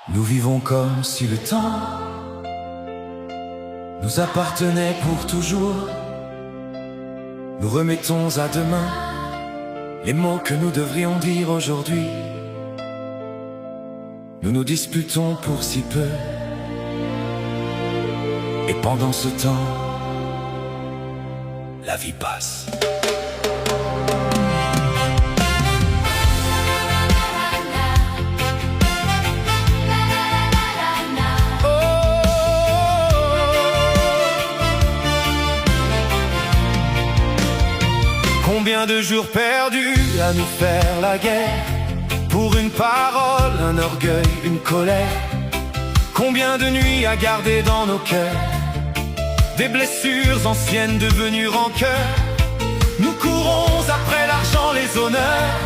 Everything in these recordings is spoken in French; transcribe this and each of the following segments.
Nous vivons comme si le temps nous appartenait pour toujours. Nous remettons à demain les mots que nous devrions dire aujourd'hui. Nous nous disputons pour si peu, et pendant ce temps, la vie passe. Combien de jours perdus à nous faire la guerre, pour une parole, un orgueil, une colère. Combien de nuits à garder dans nos cœurs, des blessures anciennes devenues rancœur. Nous courons après l'argent, les honneurs,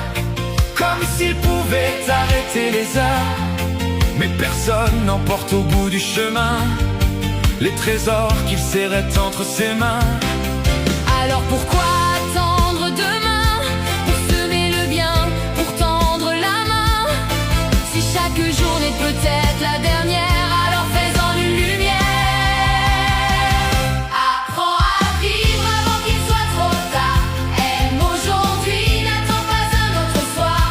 comme s'ils pouvaient arrêter les heures. Mais personne n'emporte au bout du chemin les trésors qu'il serrait entre ses mains. Alors pourquoi attendre demain pour semer le bien, pour tendre la main? Si chaque journée peut être la dernière, alors fais-en une lumière. Apprends à vivre avant qu'il soit trop tard. Aime aujourd'hui, n'attends pas un autre soir.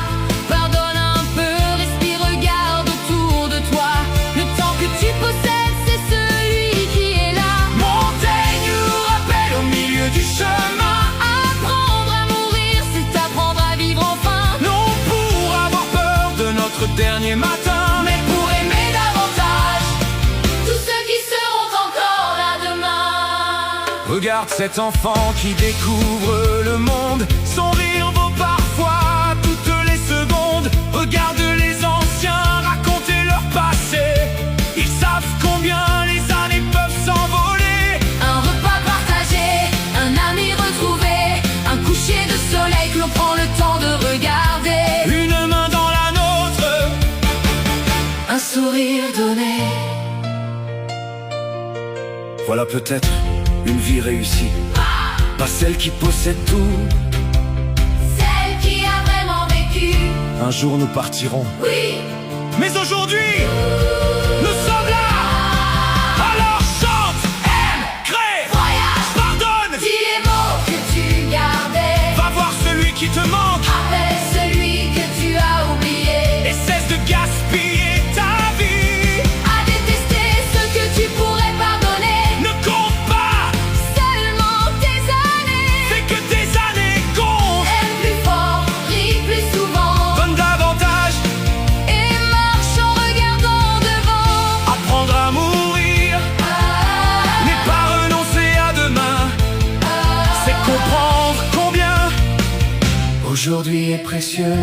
Pardonne un peu, respire, regarde autour de toi. Le temps que tu possèdes, c'est celui qui est là. Montaigne nous rappelle au milieu du chemin. Dernier matin, mais pour aimer davantage tous ceux qui seront encore là demain. Regarde cet enfant qui découvre le monde. Son rire vaut parfois toutes les secondes. Regarde les anciens raconter leur passé. Ils savent combien les années peuvent s'envoler. Un repas partagé, un ami retrouvé, un coucher de soleil que l'on prend le temps de regarder. Une main dans la nôtre, un sourire donné. voilà peut-être une vie réussie, pas celle qui possède tout, Celle qui a vraiment vécu. un jour nous partirons, Oui, mais aujourd'hui nous sommes là. Alors chante, aime, crée, voyage, pardonne, dis les mots que tu gardais. va voir celui qui te manque Appelle celui que tu as oublié. et cesse de gaspiller ta vie. À détester ce que tu pourrais pardonner. Ne compte pas, Seulement tes années. fais que tes années comptent. Aime plus fort, ris plus souvent. Donne davantage, Et marche en regardant devant. apprendre à mourir n'est pas renoncer à demain. C'est comprendre combien aujourd'hui est précieux.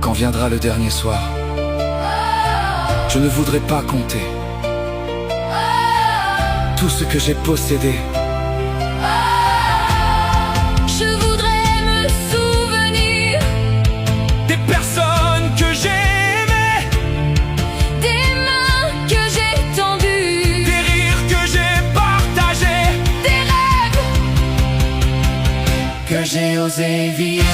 Quand viendra le dernier soir, je ne voudrais pas compter tout ce que j'ai possédé. Je voudrais me souvenir Des personnes que j'ai aimées, des mains que j'ai tendues, des rires que j'ai partagés, des rêves que j'ai osé vivre.